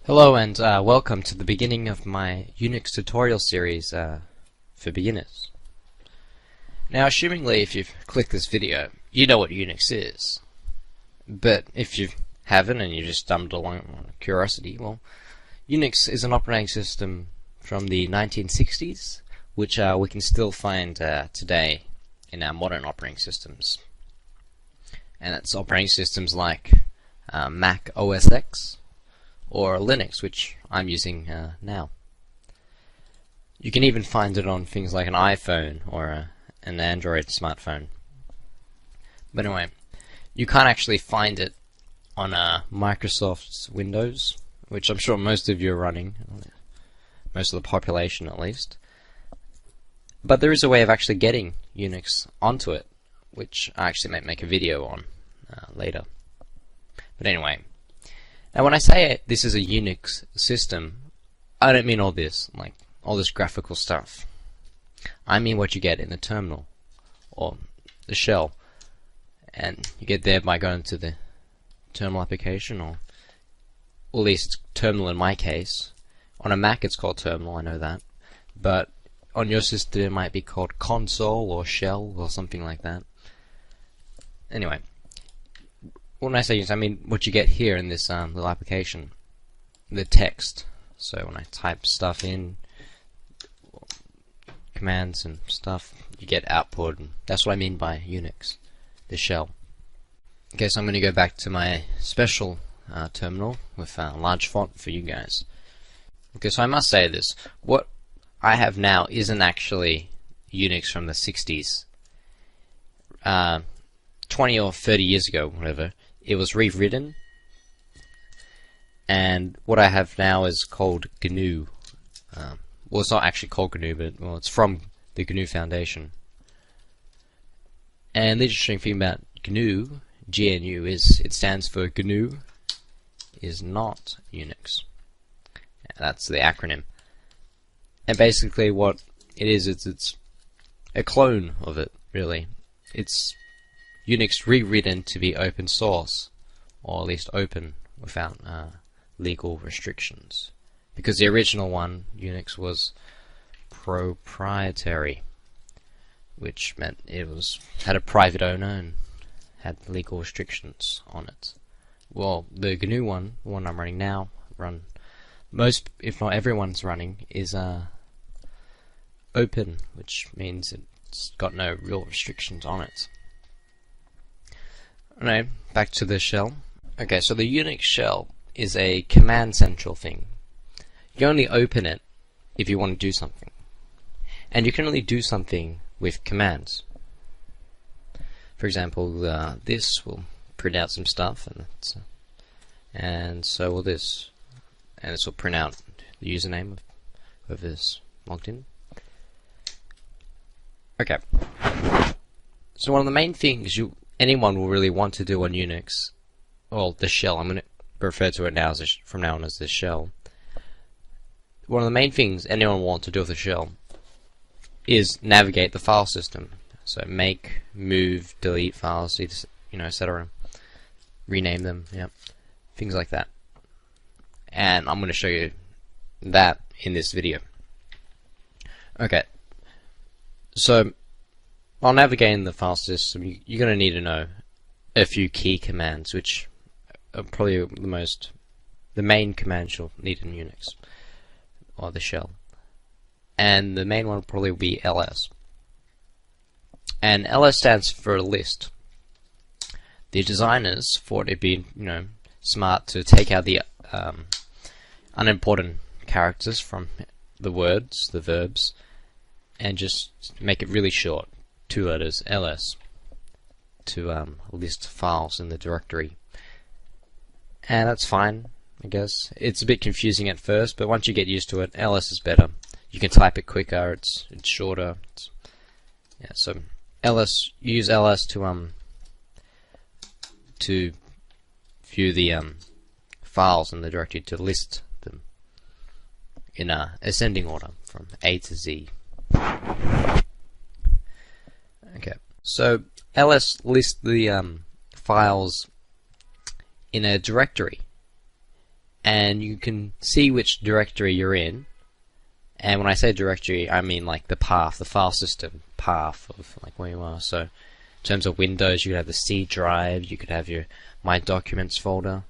Hello and welcome to the beginning of my Unix tutorial series for beginners. Now, assumingly if you've clicked this video, you know what Unix is. But if you haven't and you just stumbled along on curiosity, well, Unix is an operating system from the 1960s, which we can still find today in our modern operating systems. And it's operating systems like Mac OS X, or Linux, which I'm using now. You can even find it on things like an iPhone or an Android smartphone. But anyway, you can't actually find it on Microsoft's Windows, which I'm sure most of you are running, most of the population at least. But there is a way of actually getting Unix onto it, which I actually might make a video on later. But anyway, now when I say this is a Unix system, I don't mean all this, like all this graphical stuff. I mean what you get in the terminal, or the shell. And you get there by going to the terminal application, or at least it's terminal in my case. On a Mac it's called terminal, I know that. But on your system it might be called console or shell or something like that. Anyway, when I say Unix, I mean what you get here in this little application, the text. So when I type stuff in, commands and stuff, you get output, and that's what I mean by Unix, the shell. Okay, so I'm going to go back to my special terminal with a large font for you guys. Okay, so I must say this, what I have now isn't actually Unix from the 60s. 20 or 30 years ago, whatever, it was rewritten, and what I have now is called GNU. Well, it's not actually called GNU, but well, it's from the GNU Foundation. And the interesting thing about GNU, GNU, is it stands for GNU is not Unix. That's the acronym. And basically what it is, it's a clone of it, really. It's Unix rewritten to be open source, or at least open without legal restrictions. Because the original one, Unix, was proprietary, which meant it had a private owner and had legal restrictions on it. Well, the GNU one, the one I'm running now, most, if not everyone's running, is open, which means it's got no real restrictions on it. Alright, back to the shell. Okay, so the Unix shell is a command central thing. You only open it if you want to do something. And you can only do something with commands. For example, this will print out some stuff, and so will this. And this will print out the username of whoever's logged in. Okay. So one of the main things anyone will really want to do on Unix, well, the shell, I'm going to refer to it now from now on as the shell. One of the main things anyone will want to do with the shell is navigate the file system. So make, move, delete files, etc. Rename them, yep, things like that. And I'm going to show you that in this video. Okay, so while navigating the file system, you're going to need to know a few key commands, which are probably the main commands you'll need in Unix, or the shell. And the main one will probably be ls. And ls stands for list. The designers thought it'd be, smart to take out the unimportant characters from the words, the verbs, and just make it really short. 2 letters, ls, to list files in the directory. And that's fine, I guess. It's a bit confusing at first, but once you get used to it, ls is better. You can type it quicker, it's shorter. Yeah, so use ls to view the files in the directory, to list them in ascending order from A to Z. Okay, so ls lists the files in a directory, and you can see which directory you're in. And when I say directory, I mean like the path, the file system path of like where you are. So in terms of Windows, you could have the C drive, you could have your My Documents folder.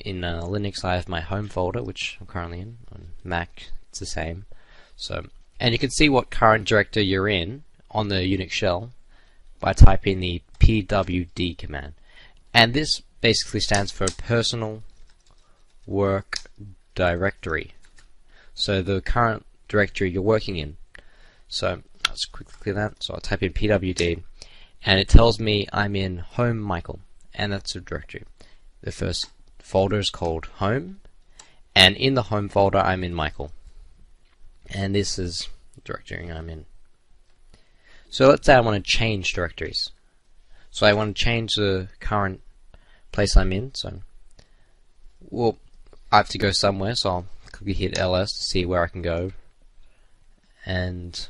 In Linux, I have my home folder, which I'm currently in. On Mac, it's the same. So, and you can see what current directory you're in on the Unix shell by typing the pwd command. And this basically stands for Personal Work Directory. So the current directory you're working in. So let's quickly clear that. So I'll type in pwd, and it tells me I'm in Home Michael, and that's a directory. The first folder is called Home, and in the Home folder I'm in Michael, and this is the directory I'm in. So let's say I want to change directories. So I want to change the current place I'm in. So, well, I have to go somewhere, so I'll quickly hit ls to see where I can go, and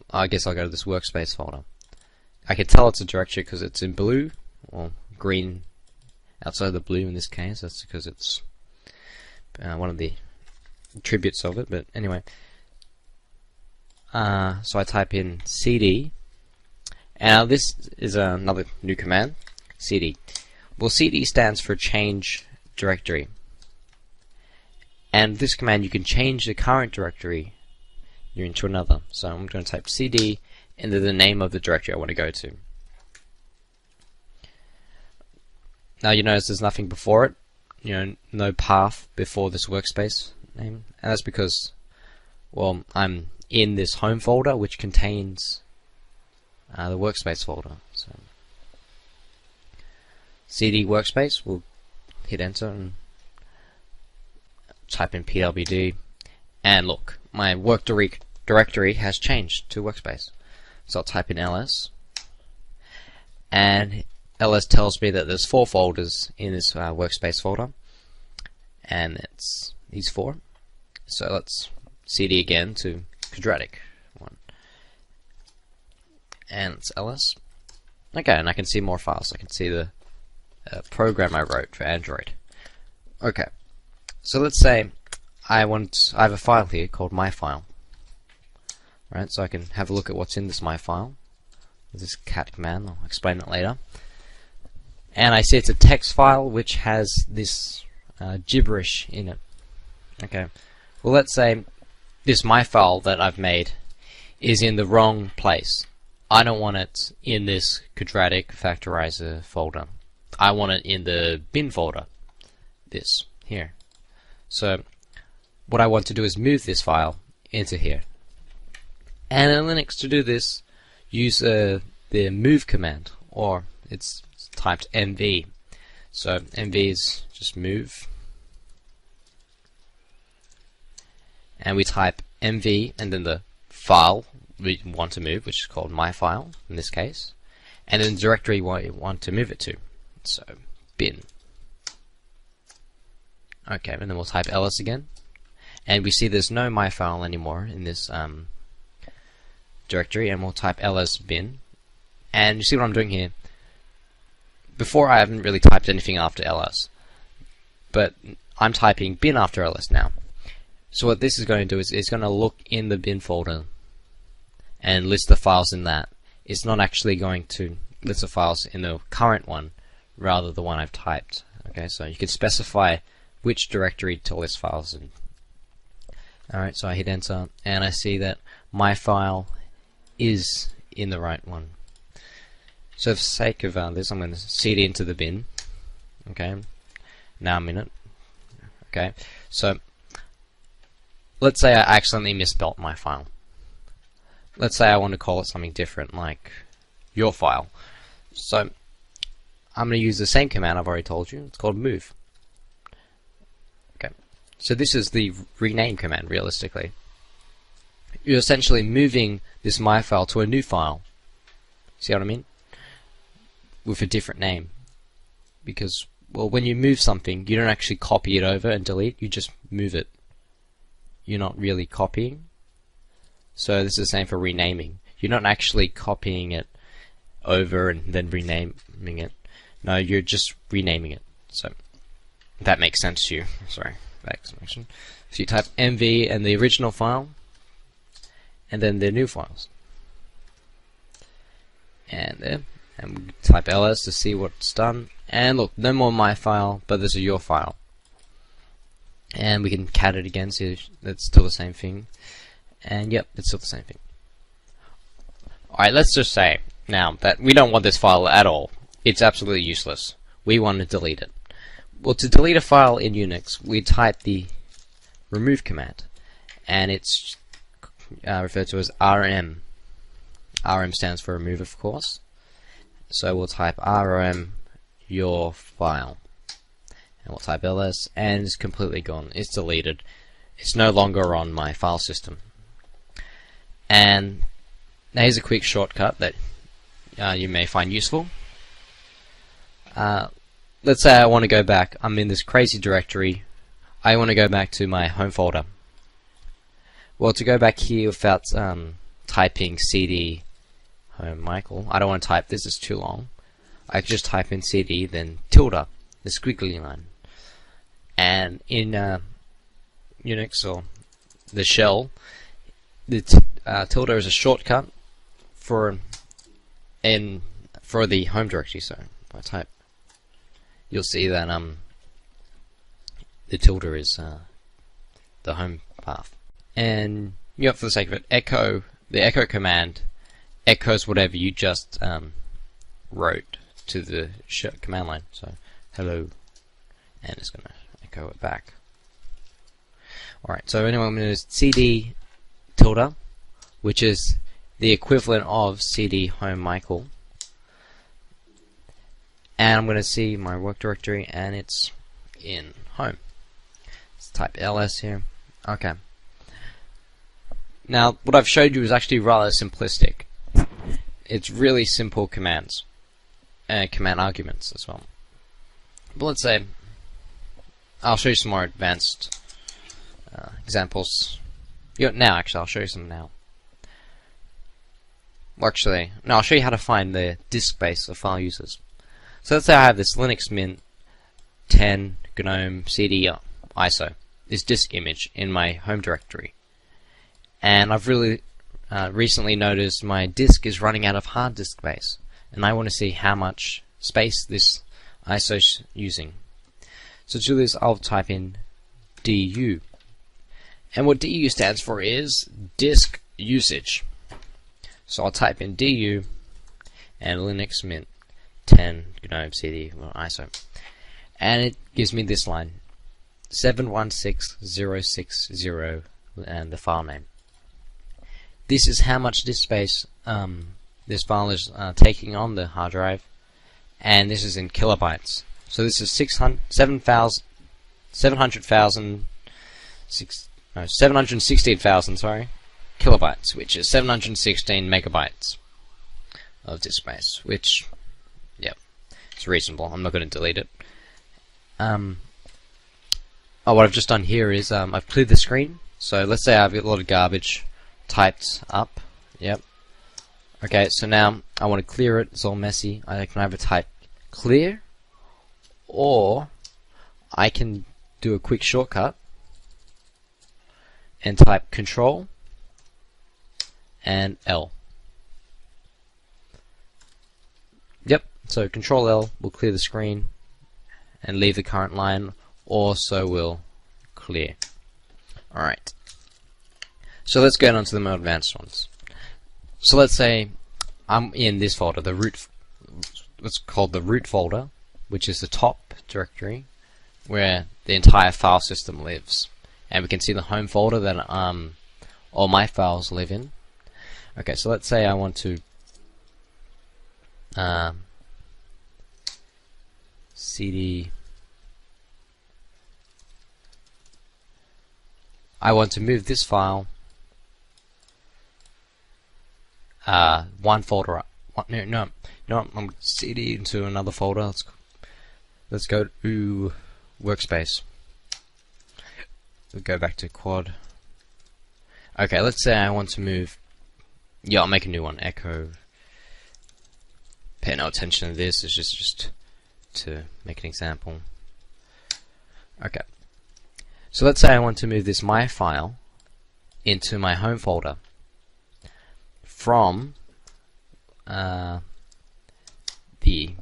I guess I'll go to this workspace folder. I can tell it's a directory because it's in blue, or green outside the blue in this case. That's because it's one of the attributes of it, but anyway. So I type in cd, and now this is another new command, cd. Well, cd stands for change directory, and this command you can change the current directory you're into another. So I'm going to type cd and then the name of the directory I want to go to. Now you notice there's nothing before it, no path before this workspace name, and that's because, well, I'm in this home folder which contains the workspace folder. So cd workspace, we'll hit enter and type in pwd, and look, my work directory has changed to workspace. So I'll type in ls, and ls tells me that there's 4 folders in this workspace folder, and it's these 4. So let's cd again to quadratic one, and it's ls. Okay, and I can see more files. I can see the program I wrote for Android. Okay, so let's say I have a file here called my file. Right, so I can have a look at what's in this my file with this cat command. I'll explain it later. And I see it's a text file which has this gibberish in it. Okay, well, let's say this my file that I've made is in the wrong place. I don't want it in this quadratic factorizer folder. I want it in the bin folder, this here. So what I want to do is move this file into here. And in Linux, to do this, use the move command, or it's typed mv. So mv is just move, and we type mv and then the file we want to move, which is called my file in this case, and then the directory we want to move it to. So bin. Okay, and then we'll type ls again, and we see there's no my file anymore in this directory, and we'll type ls bin, and you see what I'm doing here. Before I haven't really typed anything after ls, but I'm typing bin after ls now. So what this is going to do is it's going to look in the bin folder and list the files in that. It's not actually going to list the files in the current one, rather the one I've typed. Okay, so you can specify which directory to list files in. Alright, so I hit enter, and I see that my file is in the right one. So for the sake of this, I'm going to cd into the bin. Okay, now I'm in it. Okay, so let's say I accidentally misspelt my file. Let's say I want to call it something different, like your file. So I'm going to use the same command I've already told you. It's called move. Okay, so this is the rename command, realistically. You're essentially moving this my file to a new file. See what I mean? With a different name. Because, well, when you move something, you don't actually copy it over and delete, you just move it. You're not really copying. So this is the same for renaming. You're not actually copying it over and then renaming it. No, you're just renaming it. So that makes sense to you. Sorry, that explanation. So you type mv and the original file, and then the new files, and there, and we type ls to see what's done. And look, no more my file, but this is your file. And we can cat it again, see that's still the same thing. And yep, it's still the same thing. Alright, let's just say now that we don't want this file at all. It's absolutely useless. We want to delete it. Well, to delete a file in Unix, we type the remove command, and it's referred to as rm. Rm stands for remove, of course. So we'll type rm your file, and we'll type ls, and it's completely gone. It's deleted. It's no longer on my file system. And now here's a quick shortcut that you may find useful. Let's say I want to go back. I'm in this crazy directory. I want to go back to my home folder. Well, to go back here without typing cd home Michael, I don't want to type this, it's too long. I could just type in cd, then tilde, the squiggly line. And in Unix, or the shell, the tilde is a shortcut for the home directory. So if I type, you'll see that the tilde is the home path. And for the sake of it, the echo command echoes whatever you just wrote to the command line. So hello, and it's going to echo it back. Alright, so anyway, I'm going to do cd tilde, which is the equivalent of cd home Michael, and I'm going to see my work directory, and it's in home. Let's type ls here. Okay. Now, what I've showed you is actually rather simplistic. It's really simple commands, command arguments as well. But let's say I'll show you some more advanced examples. Now, actually, I'll show you some now. Well, actually, no, I'll show you how to find the disk space of file users. So let's say I have this Linux Mint 10 GNOME CD ISO, this disk image in my home directory, and I've really recently noticed my disk is running out of hard disk space, and I want to see how much space this ISO is using. So to do this, I'll type in du, and what du stands for is disk usage. So I'll type in du and Linux Mint 10 GNOME CD ISO, and it gives me this line 716060 and the file name. This is how much disk space this file is taking on the hard drive, and this is in kilobytes. So this is 716,000 kilobytes, which is 716 megabytes of disk space, which, yeah, it's reasonable. I'm not going to delete it. What I've just done here is I've cleared the screen. So let's say I've got a lot of garbage typed up. Yep. Okay, so now I want to clear it. It's all messy. I can either type clear, or I can do a quick shortcut and type Control and L. Yep, so Control L will clear the screen and leave the current line, or so will clear. Alright, so let's get on to the more advanced ones. So let's say I'm in this folder, the root, what's called the root folder, which is the top directory where the entire file system lives, and we can see the home folder that all my files live in. Okay, so let's say I want to cd. I want to move this file one folder up. No, I'm cd into another folder. Let's go to workspace. We'll go back to quad. Okay, let's say I want to move. Yeah, I'll make a new one. Echo. Pay no attention to this. It's just to make an example. Okay. So let's say I want to move this my file into my home folder from the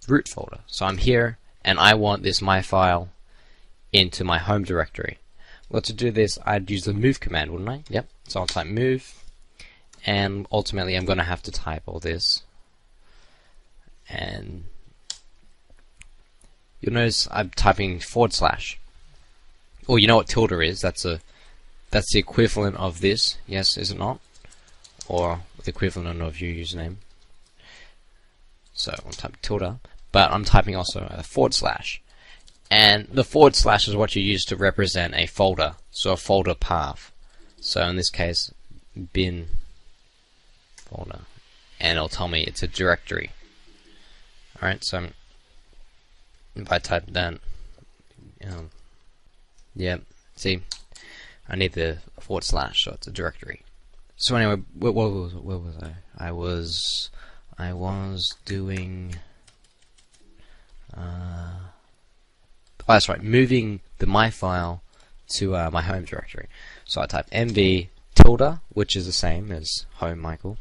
root folder. So I'm here and I want this my file into my home directory. Well, to do this, I'd use the move command, wouldn't I? Yep. So I'll type move, and ultimately I'm going to have to type all this. And you'll notice I'm typing /. Well, you know what tilde is? That's the equivalent of this. Yes, is it not? Or the equivalent of your username. So I'll type tilde, but I'm typing also a /. And the / is what you use to represent a folder, so a folder path. So in this case, bin folder, and it'll tell me it's a directory. Alright, so if I type that, yeah, see, I need the /, so it's a directory. So anyway, where was I? I was doing. Oh, that's right, moving the my file to my home directory. So I type mv tilde, which is the same as home Michael,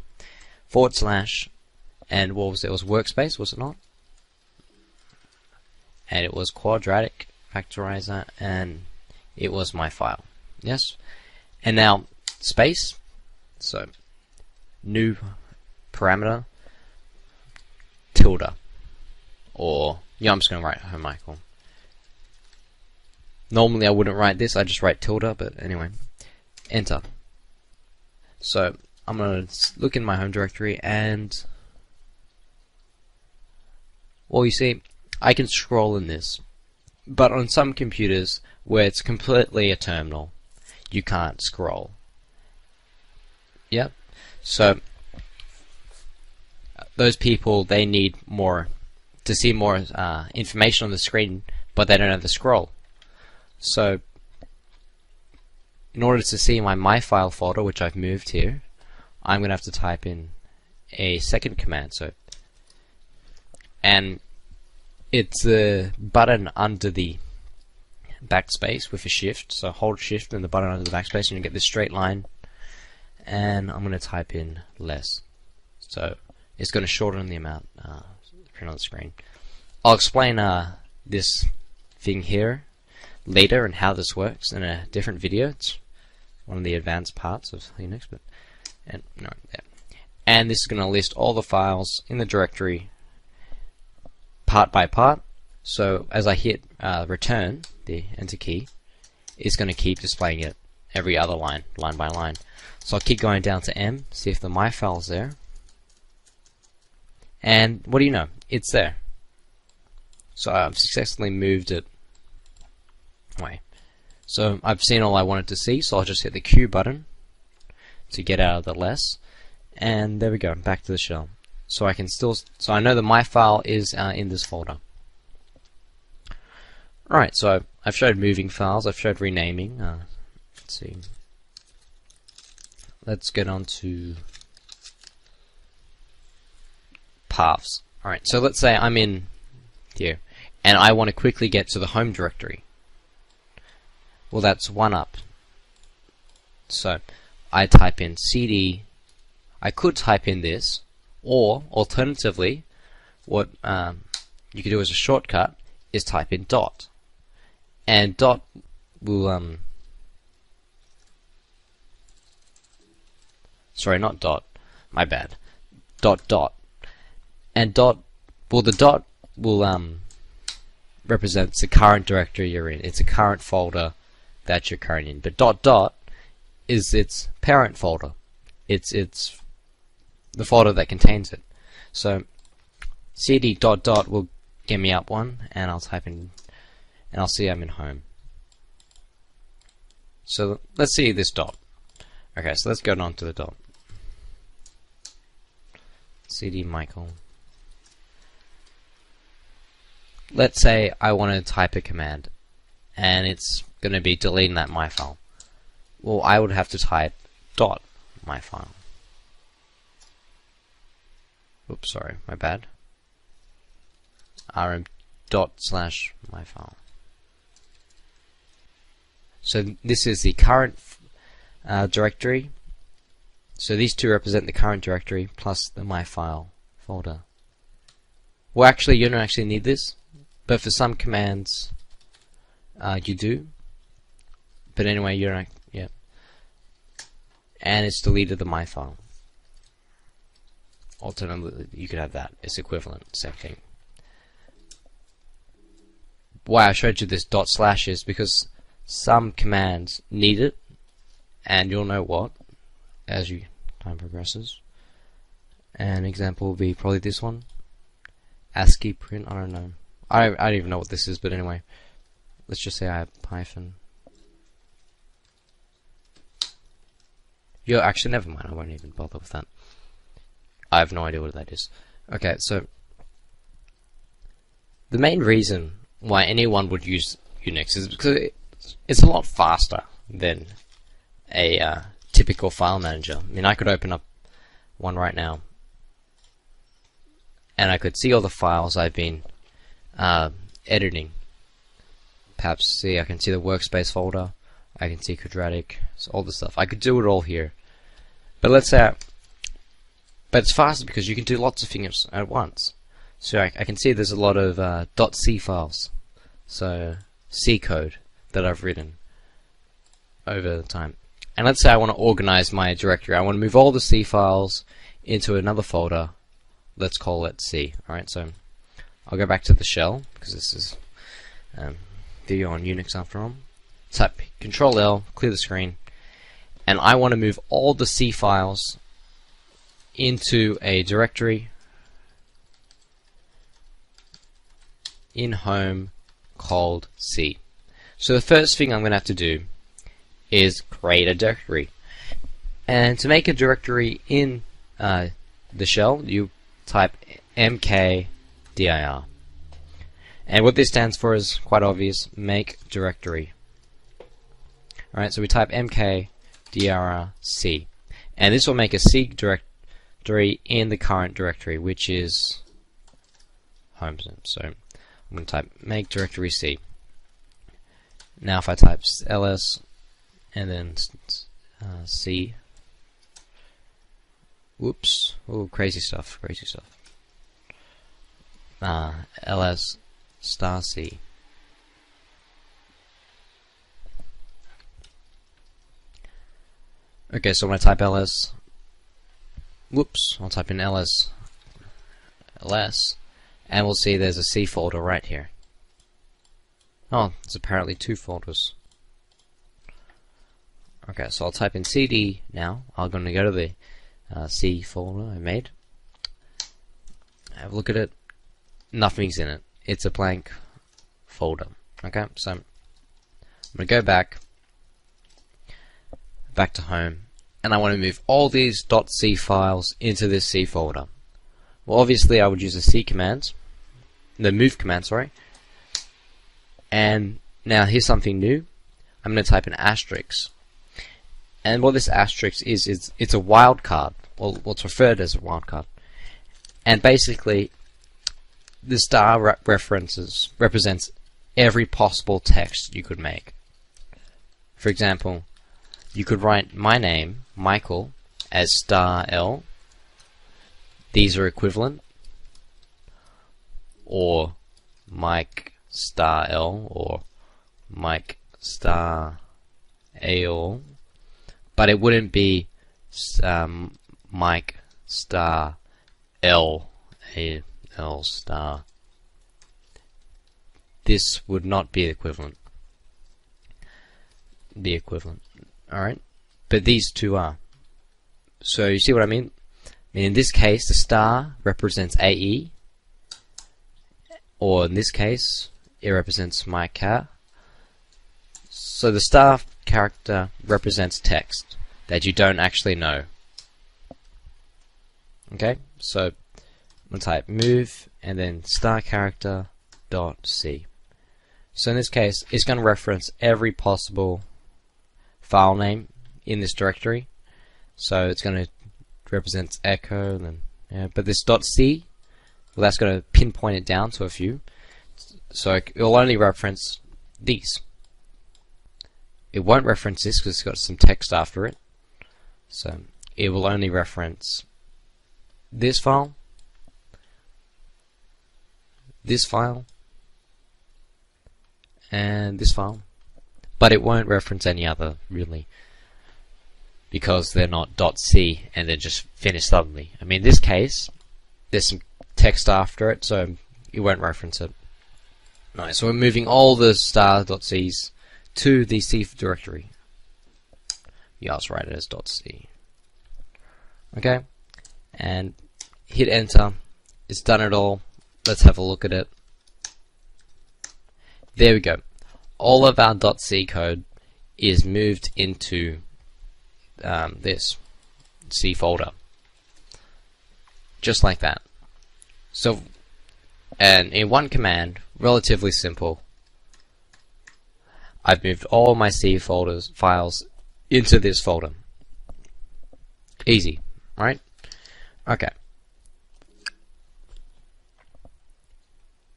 /, and what was it? It was workspace, was it not? And it was quadratic factorizer, and it was my file. Yes? And now space, so new parameter tilde, or yeah, I'm just going to write home Michael. Normally I wouldn't write this, I just write tilde, but anyway, enter. So I'm going to look in my home directory, and well, you see, I can scroll in this, but on some computers where it's completely a terminal, you can't scroll. Yep. So those people, they need more to see more information on the screen, but they don't have the scroll. So in order to see my file folder, which I've moved here, I'm going to have to type in a second command. So, and it's a button under the backspace with a shift. So hold shift and the button under the backspace, and you get this straight line. And I'm going to type in less. So it's going to shorten the amount print on the screen. I'll explain this thing here later and how this works in a different video. It's one of the advanced parts of Unix, but and this is going to list all the files in the directory part by part. So as I hit return, the enter key, it's going to keep displaying it every other line by line. So I'll keep going down to M, see if the my file is there, and what do you know? It's there. So I've successfully moved it away. So I've seen all I wanted to see, so I'll just hit the Q button to get out of the less, and there we go, back to the shell. So I can still, so I know that my file is in this folder. Alright, so I've showed moving files, I've showed renaming. Let's see. Let's get on to paths. Alright, so let's say I'm in here, and I want to quickly get to the home directory. Well, that's one up. So I type in cd. I could type in this, or alternatively, what you could do as a shortcut is type in dot, and dot will sorry, not dot, my bad, dot, and dot, well, the dot will represents the current directory you're in. It's a current folder that you're currently in, but dot is its parent folder. It's the folder that contains it. So cd dot will get me up one, and I'll type in, and I'll see I'm in home. So let's see this dot. Okay, so let's go on to the dot. cd Michael. Let's say I want to type a command, and it's going to be deleting that my file. Well, I would have to type dot my file. Oops, sorry, my bad. rm dot / my file. So this is the current directory. So these two represent the current directory plus the my file folder. Well, actually, you don't actually need this, but for some commands, you do. But anyway, you don't. Yeah. And it's deleted the my file. Alternatively, you could have that. It's equivalent, same thing. Why I showed you this // is because some commands need it, and you'll know what as time progresses. An example will be probably this one. ASCII print, I don't know. I don't even know what this is, but anyway. Let's just say I have Python. Yo, actually, never mind. I won't even bother with that. I have no idea what that is. Okay, so the main reason why anyone would use Unix is because it's a lot faster than a typical file manager. I mean, I could open up one right now, and I could see all the files I've been editing. Perhaps I can see the workspace folder, I can see quadratic, so all the stuff. I could do it all here. But let's say, but it's faster because you can do lots of things at once. So I can see there's a lot of .c files, so C code that I've written over time. And let's say I want to organize my directory. I want to move all the C files into another folder. Let's call it C. Alright, so I'll go back to the shell, because this is video on Unix after all. Type Control L, clear the screen, and I want to move all the C files into a directory in home called C. So the first thing I'm going to have to do is create a directory. And to make a directory in the shell, you type mkdir. And what this stands for is quite obvious, make directory. Alright, so we type mkdir C. And this will make a C directory in the current directory, which is home. So I'm going to type make directory C. Now if I type ls and then C, whoops, oh, crazy stuff, ls *C. Okay, so when I type ls, whoops, I'll type in ls, and we'll see there's a C folder right here. Oh, there's apparently two folders. Okay, so I'll type in cd now. I'm going to go to the C folder I made. Have a look at it. Nothing's in it. It's a blank folder. Okay, so I'm going to go back to home, and I want to move all these .c files into this C folder. Well, obviously I would use the C command, the move command, sorry. And now here's something new. I'm going to type an asterisk. And what this asterisk is it's a wildcard, or what's referred as a wildcard. And basically, the star represents every possible text you could make. For example, you could write my name, Michael, as *L. These are equivalent. Or Mike *L or Mike *AL. But it wouldn't be Mike *L *. This would not be equivalent. Alright? But these two are. So you see what I mean? In this case, the star represents AE, or in this case, it represents my cat. So the star character represents text that you don't actually know. Okay, so I'm going to type move and then star character .c. So in this case, it's going to reference every possible file name in this directory. So it's going to represent echo, and then but this .c, well, that's going to pinpoint it down to a few. So it will only reference these. it won't reference this because it's got some text after it. So it will only reference this file, and this file, but it won't reference any other really, because they're not .c and they're just finished suddenly. I mean, in this case, there's some text after it, so it won't reference it. Right, so we're moving all the star.c's to the C directory. Yeah, I'll write it as .c. Okay, and hit enter. It's done it all. Let's have a look at it. There we go. All of our .c code is moved into this C folder, just like that. So, and in one command, relatively simple, I've moved all my C files into this folder. Easy, right? Okay.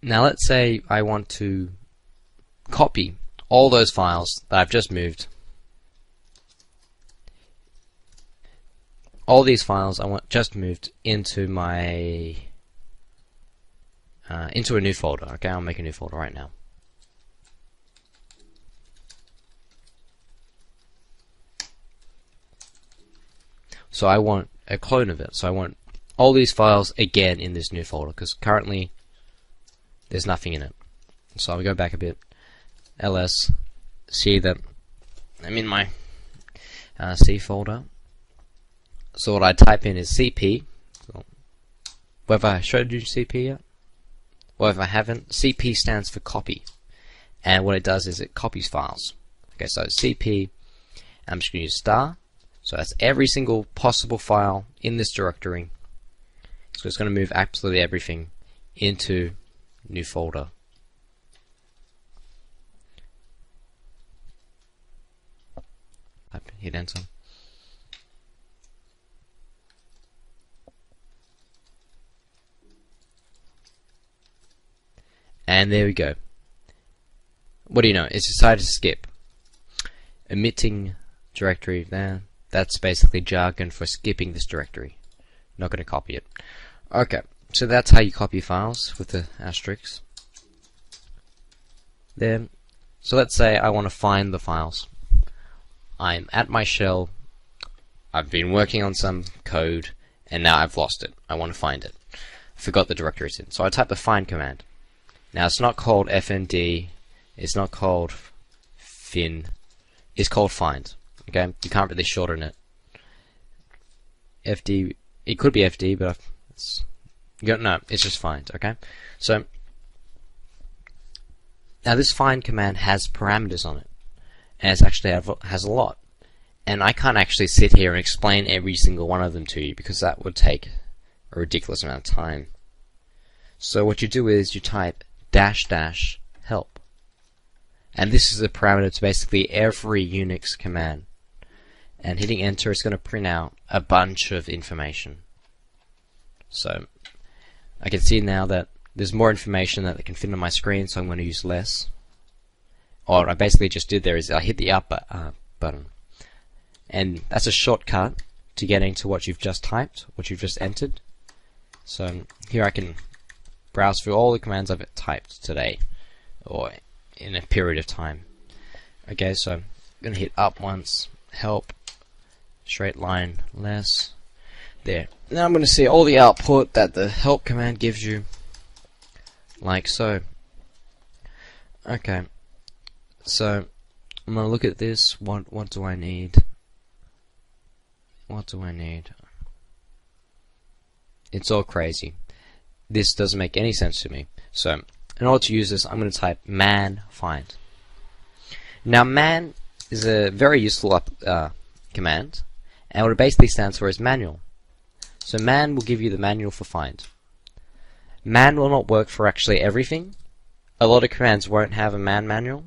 Now let's say I want to copy all those files that I've just moved. All these files I want just moved into my into a new folder. Okay, I'll make a new folder right now. So I want a clone of it. So I want all these files again in this new folder, because currently there's nothing in it. So I'll go back a bit. ls, see that I'm in my C folder. So what I type in is cp. So whether I showed you cp yet? Well, if I haven't, cp stands for copy. And what it does is it copies files. Okay, so cp, I'm just going to use star. So that's every single possible file in this directory. So it's going to move absolutely everything into new folder. Hit enter. And there we go. What do you know? It's decided to skip. Omitting directory there. That's basically jargon for skipping this directory. Not going to copy it. Okay, so that's how you copy files with the asterisks. There. So let's say I want to find the files. I'm at my shell. I've been working on some code, and now I've lost it. I want to find it. I forgot the directory it's in. So I type the find command. Now it's not called fnd. It's not called fin. It's called find. Okay, you can't really shorten it. FD, it could be FD, but no, it's just find. Okay, so now this find command has parameters on it, and it's actually has a lot. And I can't actually sit here and explain every single one of them to you, because that would take a ridiculous amount of time. So what you do is you type -- help, and this is a parameter to basically every Unix command. And hitting enter is going to print out a bunch of information. So I can see now that there's more information that can fit on my screen, so I'm going to use less. Or what I basically just did there is I hit the up button, and that's a shortcut to getting to what you've just typed, what you've just entered. So here I can browse through all the commands I've typed today, or in a period of time. Okay, so I'm going to hit up once, help, straight line, less. There. Now I'm going to see all the output that the help command gives you, like so. Okay, so I'm going to look at this. What do I need? What do I need? It's all crazy. This doesn't make any sense to me. So in order to use this, I'm going to type man find. Now man is a very useful command, and what it basically stands for is manual. So man will give you the manual for find. Man will not work for actually everything. A lot of commands won't have a man manual,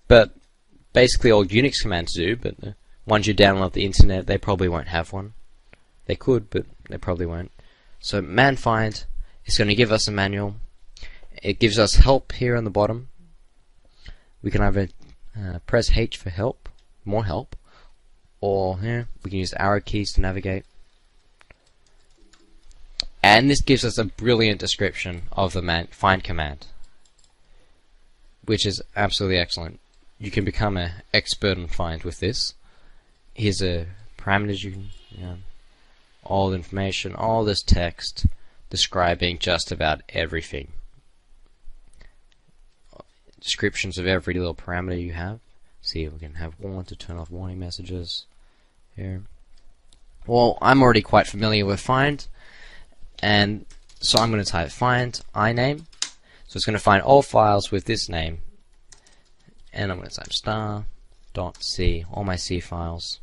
but basically all Unix commands do, but the ones you download the internet, they probably won't have one. They could, but they probably won't. So man find is going to give us a manual. It gives us help here on the bottom. We can either Press H for help, more help, or here we can use arrow keys to navigate. And this gives us a brilliant description of the find command, which is absolutely excellent. You can become an expert on find with this. Here's a parameters you can, all the information, all this text describing just about everything. Descriptions of every little parameter you have. See, we can have one to turn off warning messages here. Well, I'm already quite familiar with find, and so I'm going to type find iname. So it's going to find all files with this name, and I'm going to type star.c, all my C files.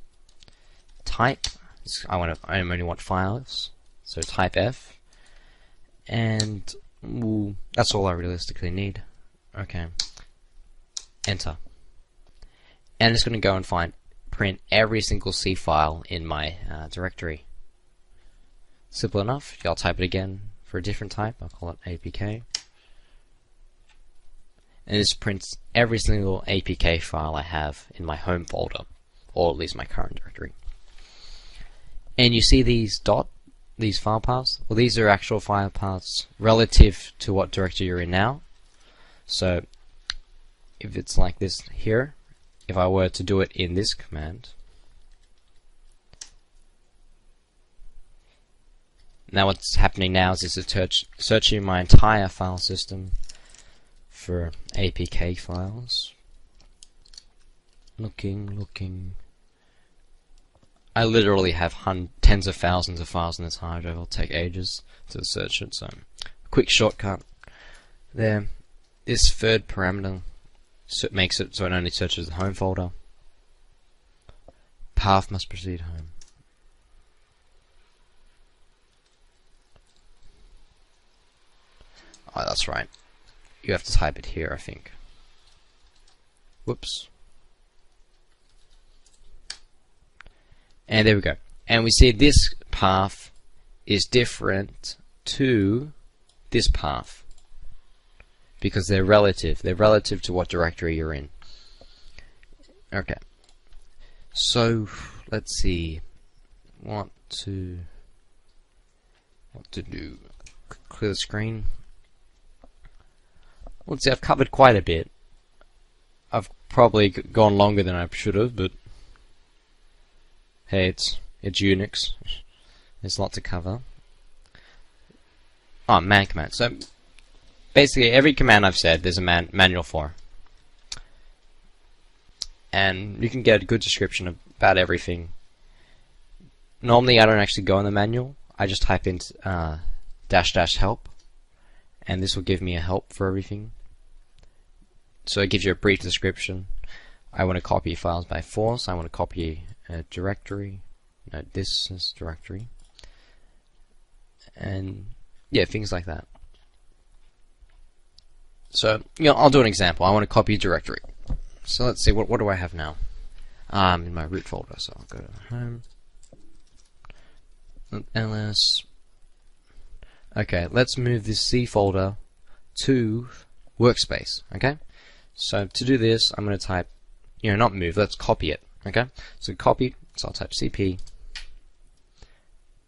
Type, I only want files, so type F, and that's all I realistically need. Okay, enter, and it's going to go and print every single C file in my directory. Simple enough. I'll type it again for a different type. I'll call it APK. And this prints every single APK file I have in my home folder, or at least my current directory. And you see these file paths? Well, these are actual file paths relative to what directory you're in now. So if it's like this here, if I were to do it in this command, now what's happening now is it's searching my entire file system for APK files. Looking. I literally have tens of thousands of files in this hard drive. It'll take ages to search it, so quick shortcut there. This third parameter makes it so it only searches the home folder. Path must proceed home. Oh, that's right. You have to type it here, I think. Whoops. And there we go. And we see this path is different to this path because they're relative. They're relative to what directory you're in. Okay. So let's see what to do. Clear the screen. Let's see, I've covered quite a bit. I've probably gone longer than I should have, but hey, it's Unix. There's a lot to cover. Oh, man command. So basically, every command I've said, there's a manual for, and you can get a good description about everything. Normally, I don't actually go in the manual. I just type in -- help, and this will give me a help for everything. So it gives you a brief description. I want to copy files by force. I want to copy a directory. No, this is directory. And yeah, things like that. So I'll do an example. I want to copy a directory. So let's see, what do I have now? In my root folder. So I'll go to home. ls. Okay, let's move this C folder to workspace. Okay, so to do this, I'm going to type, not move, let's copy it. Okay, so copy, so I'll type cp.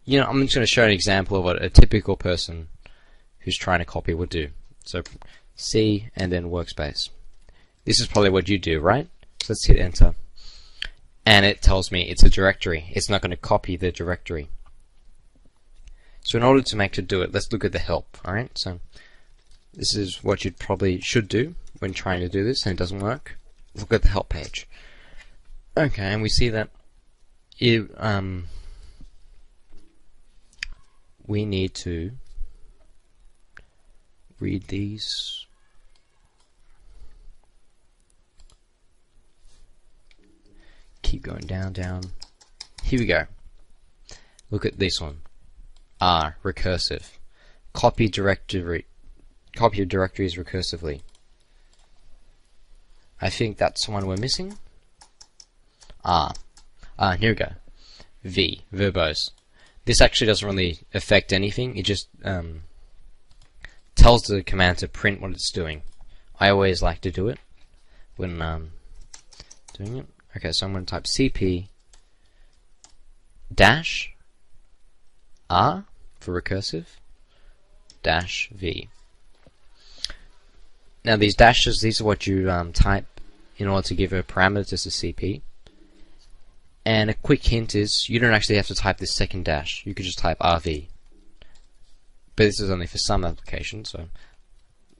I'm just going to show an example of what a typical person who's trying to copy would do. So C and then workspace. This is probably what you do, right? So let's hit enter. And it tells me it's a directory. It's not going to copy the directory. So in order to make it do it, let's look at the help. Alright, so this is what you probably should do when trying to do this and it doesn't work. Look at the help page. Okay, and we see that we need to read these. Keep going down. Here we go. Look at this one. R, recursive. Copy directories recursively. I think that's the one we're missing. R. Here we go. V, verbose. This actually doesn't really affect anything. It just tells the command to print what it's doing. I always like to do it when doing it. Okay, so I'm going to type cp dash r for recursive dash v. Now these dashes, these are what you type in order to give a parameter to the cp. And a quick hint is you don't actually have to type this second dash. You could just type rv. But this is only for some applications, so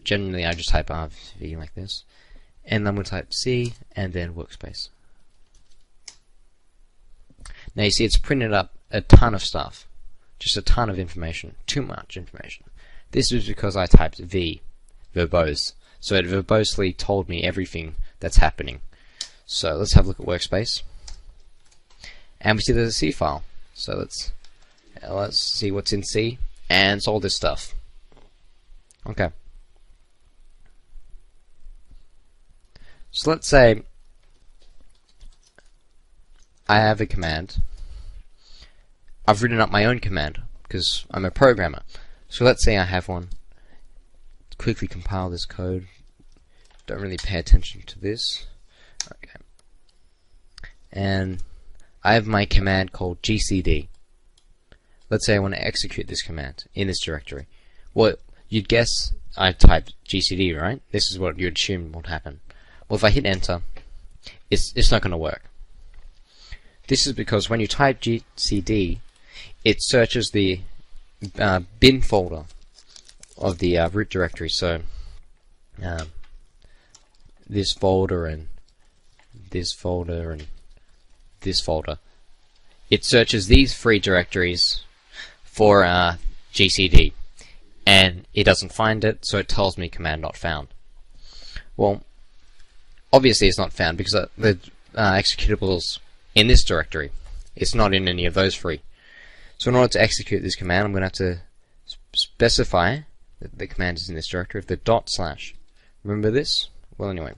generally I just type rv like this. And then we'll type C and then workspace. Now you see it's printed up a ton of stuff. Just a ton of information. Too much information. This is because I typed V, verbose. So it verbosely told me everything that's happening. So let's have a look at workspace. And we see there's a C file. So let's see what's in C. And it's all this stuff. Okay. So let's say I have a command. I've written up my own command because I'm a programmer. So let's say I have one. Quickly compile this code. Don't really pay attention to this. Okay. And I have my command called gcd. Let's say I want to execute this command in this directory. Well, you'd guess I typed gcd, right? This is what you'd assume would happen. Well, if I hit enter, it's not going to work. This is because when you type gcd, it searches the bin folder of the root directory. So this folder and this folder and this folder. It searches these three directories for gcd, and it doesn't find it, so it tells me command not found. Well, obviously it's not found because the executable's in this directory. It's not in any of those three. So in order to execute this command, I'm going to have to specify that the command is in this directory with the dot slash. Remember this? Well, anyway,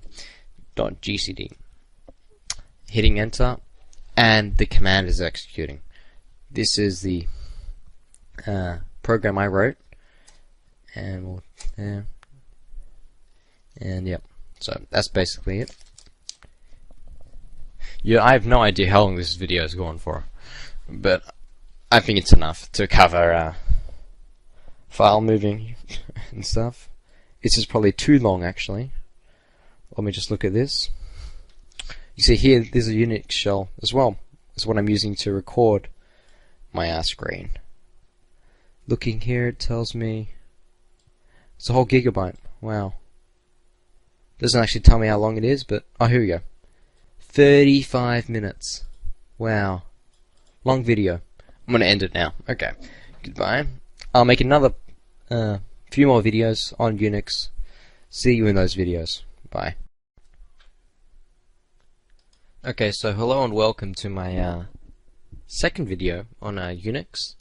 dot gcd. Hitting enter, and the command is executing. This is the program I wrote, and yep. So that's basically it. Yeah, I have no idea how long this video is going for, but I think it's enough to cover file moving and stuff. This is probably too long, actually. Let me just look at this. You see here, there's a Unix shell as well. That's what I'm using to record my screen. Looking here, it tells me it's a whole gigabyte. Wow. Doesn't actually tell me how long it is, but oh, here we go. 35 minutes. Wow. Long video. I'm gonna end it now. Okay. Goodbye. I'll make another few more videos on Unix. See you in those videos. Bye. Okay, so hello and welcome to my second video on Unix.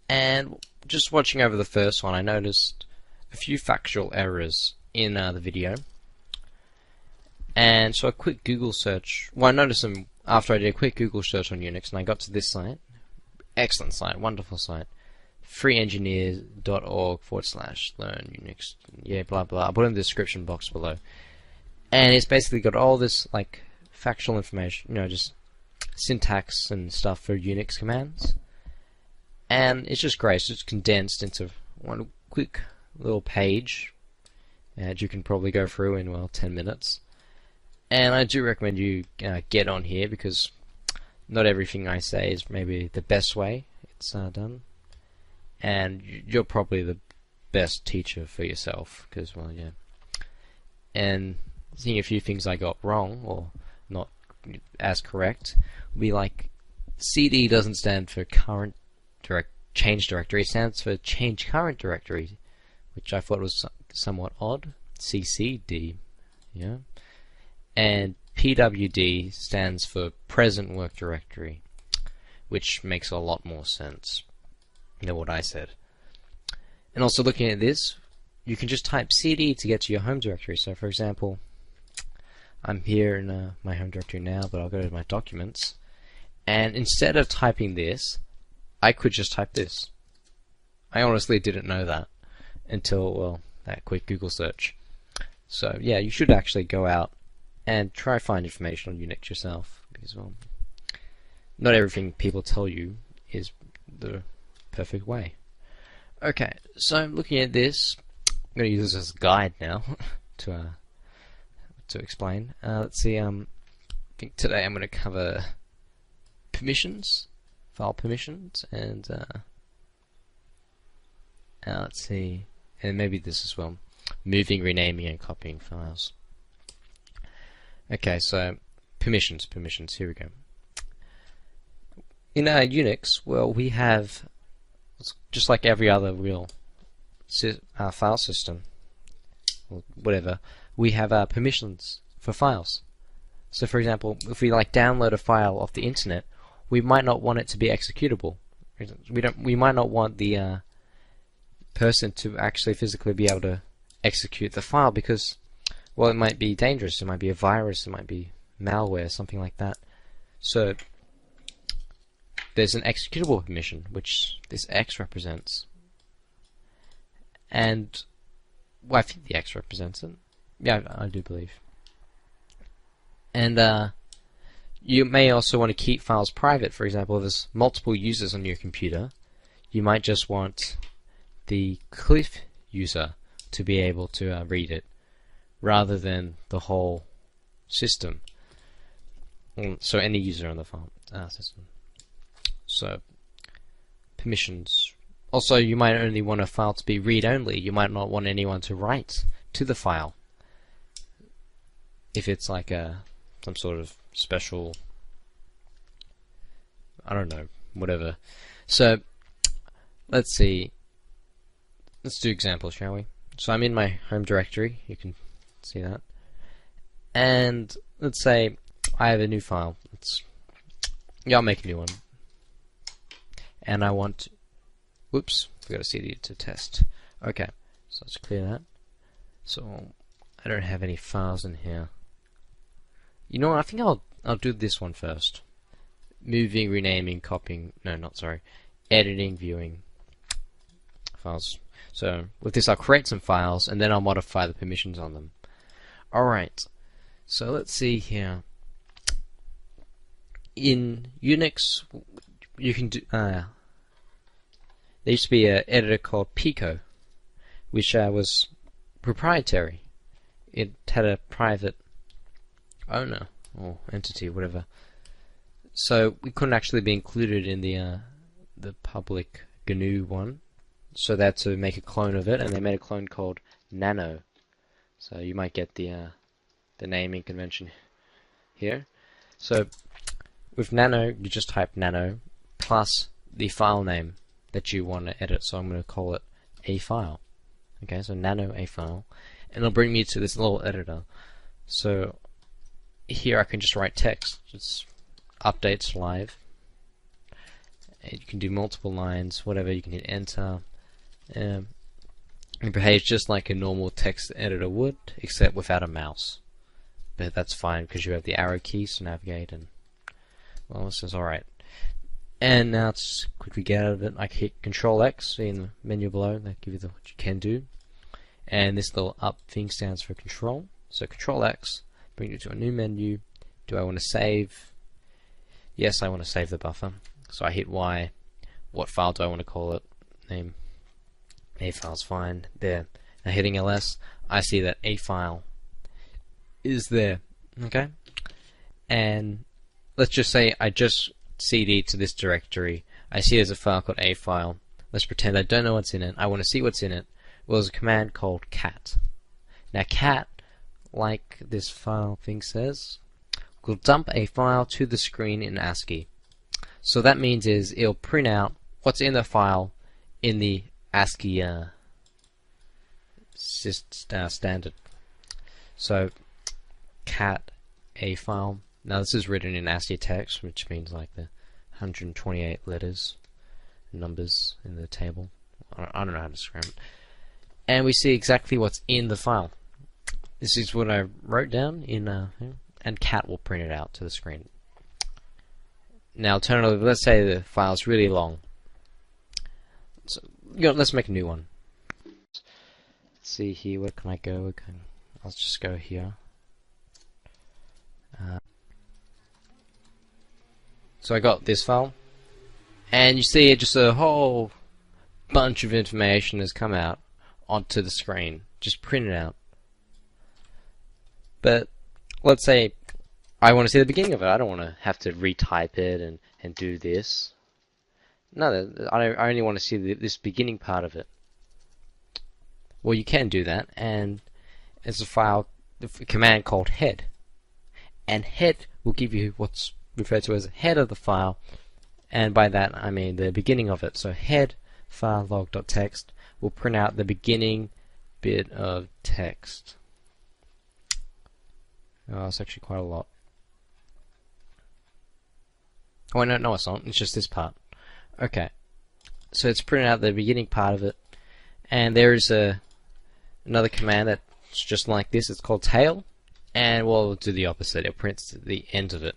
And just watching over the first one, I noticed a few factual errors in the video. And so a quick Google search, well, I noticed them after I did a quick Google search on Unix, and I got to this site. Excellent site, wonderful site. freeengineers.org/learn Unix, yeah, blah blah. I'll put it in the description box below. And it's basically got all this like factual information, you know, just syntax and stuff for Unix commands. And it's just great. It's just condensed into one quick little page that you can probably go through in, well, 10 minutes. And I do recommend you get on here, because not everything I say is maybe the best way it's done. And you're probably the best teacher for yourself, because, well, yeah. And seeing a few things I got wrong, or not as correct, would be like, CD doesn't stand for current change directory, it stands for change current directory, which I thought was somewhat odd. CCD, yeah. And PWD stands for present work directory, which makes a lot more sense than what I said. And also looking at this, you can just type CD to get to your home directory. So for example, I'm here in my home directory now, but I'll go to my documents, and instead of typing this, I could just type this. I honestly didn't know that until, well, that quick Google search. So yeah, you should actually go out and try find information on Unix yourself, because well, not everything people tell you is the perfect way. Okay, so I'm looking at this. I'm going to use this as a guide now to explain. Let's see. I think today I'm going to cover permissions, file permissions, and let's see, and maybe this as well, moving, renaming, and copying files. Okay, so permissions. Here we go. In Unix, well, we have, just like every other real file system, or whatever, we have permissions for files. So, for example, if we download a file off the internet, we might not want it to be executable. We might not want the person to actually physically be able to execute the file because, well, it might be dangerous. It might be a virus. It might be malware, something like that. So there's an executable permission, which this X represents. And, well, I think the X represents it. Yeah, I do believe. And you may also want to keep files private. For example, if there's multiple users on your computer, you might just want the Cliff user to be able to read it, rather than the whole system. So any user on the file system. So permissions. Also, you might only want a file to be read-only. You might not want anyone to write to the file if it's like some sort of special, I don't know, whatever. So let's see. Let's do examples, shall we? So I'm in my home directory. You can see that. And let's say I have a new file. I'll make a new one. And I want, whoops, forgot a CD to test. Okay, so let's clear that. So I don't have any files in here. You know what, I think I'll do this one first. Moving, renaming, copying, editing, viewing files. So with this I'll create some files and then I'll modify the permissions on them. Alright, so let's see here. In Unix, you can do, there used to be an editor called Pico, which was proprietary. It had a private owner or entity, whatever. So we couldn't actually be included in the public GNU one. So they had to make a clone of it, and they made a clone called Nano. So you might get the naming convention here. So with Nano, you just type Nano plus the file name that you want to edit. So I'm going to call it a file. Okay, so Nano a file, and it'll bring me to this little editor. So here I can just write text. Just updates live. And you can do multiple lines, whatever. You can hit enter. It behaves just like a normal text editor would, except without a mouse. But that's fine because you have the arrow keys to navigate, and well, this is alright. And now let's quickly get out of it. I can hit Control X in the menu below. That gives you what you can do. And this little up thing stands for control. So Control X brings you to a new menu. Do I want to save? Yes, I want to save the buffer. So I hit Y. What file do I want to call it? Name. A file's fine. There. Now hitting LS, I see that a file is there. Okay? And let's just say I just CD to this directory. I see there's a file called a file. Let's pretend I don't know what's in it. I want to see what's in it. Well, there's a command called cat. Now cat, like this file thing says, will dump a file to the screen in ASCII. So that means is it'll print out what's in the file in the ASCII standard. So cat a file. Now this is written in ASCII text, which means like the 128 letters, numbers in the table. I don't know how to describe it. And we see exactly what's in the file. This is what I wrote down in, and cat will print it out to the screen. Now alternatively, let's say the file is really long. So let's make a new one. Let's see here, where can I go? I'll just go here. So I got this file, and you see just a whole bunch of information has come out onto the screen, just printed out. But let's say I want to see the beginning of it. I don't want to have to retype it and do this. No, I only want to see this beginning part of it. Well, you can do that, and it's a command called head. And head will give you what's referred to as the head of the file, and by that I mean the beginning of it. So head file log.txt will print out the beginning bit of text. Oh, it's actually quite a lot. Oh, no, it's not. It's just this part. Okay, so it's printed out the beginning part of it, and there is another command that's just like this. It's called tail, and we'll do the opposite. It prints the end of it.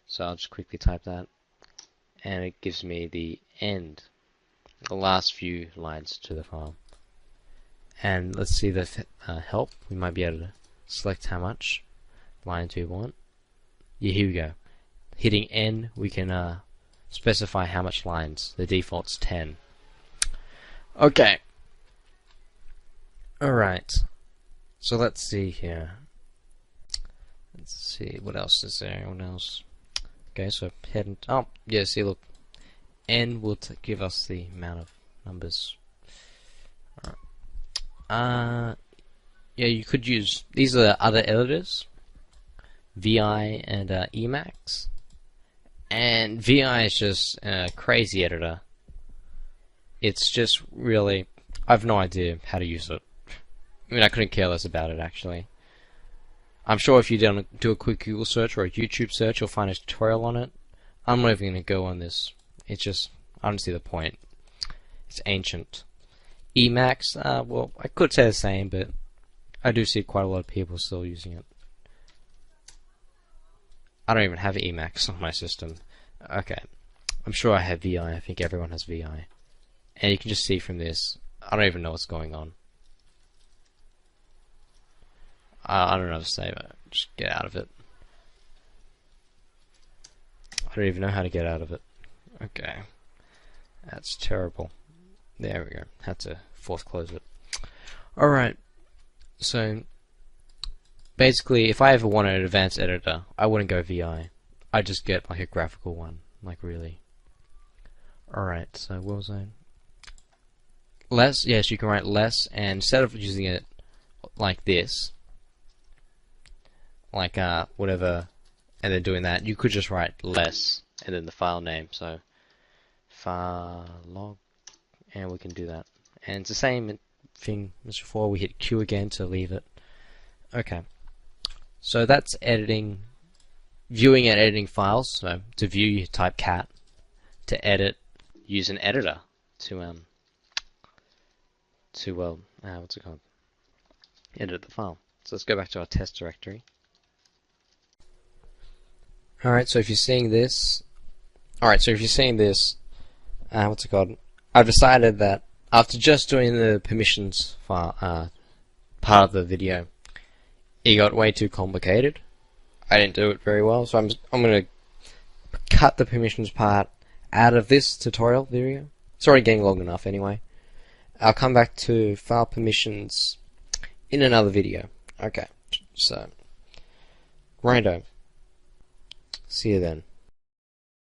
So I'll just quickly type that, and it gives me the end, the last few lines to the file. And let's see the help. We might be able to select how much lines we want. Yeah, here we go. Hitting N, we can specify how much lines. The default's 10. Okay. Alright. So let's see here. Let's see, what else is there? What else? Okay, so head and... oh, yeah, see, look. N will give us the amount of numbers. Alright. Yeah, you could use... these are other editors. VI and Emacs. And VI is just a crazy editor. It's just really... I have no idea how to use it. I mean, I couldn't care less about it, actually. I'm sure if you do a quick Google search or a YouTube search, you'll find a tutorial on it. I'm not even going to go on this. It's just... I don't see the point. It's ancient. Emacs, well, I could say the same, but I do see quite a lot of people still using it. I don't even have Emacs on my system. Okay. I'm sure I have VI. I think everyone has VI. And you can just see from this, I don't even know what's going on. I don't know what to say, but just get out of it. I don't even know how to get out of it. Okay. That's terrible. There we go. Had to force close it. Alright. So, basically, if I ever wanted an advanced editor, I wouldn't go VI. I'd just get like a graphical one. Like, really. Alright, so what was I? Less, yes, you can write less, and instead of using it like this, like whatever, and then doing that, you could just write less, and then the file name, so file log, and we can do that. And it's the same thing as before, we hit Q again to leave it. Okay. So that's editing, viewing and editing files. So to view, you type cat. To edit, use an editor to what's it called? Edit the file. So let's go back to our test directory. Alright, so if you're seeing this, what's it called? I've decided that after just doing the permissions file, part of the video, it got way too complicated. I didn't do it very well, so I'm going to cut the permissions part out of this tutorial video. It's already getting long enough anyway. I'll come back to file permissions in another video. Okay, so righto. See you then.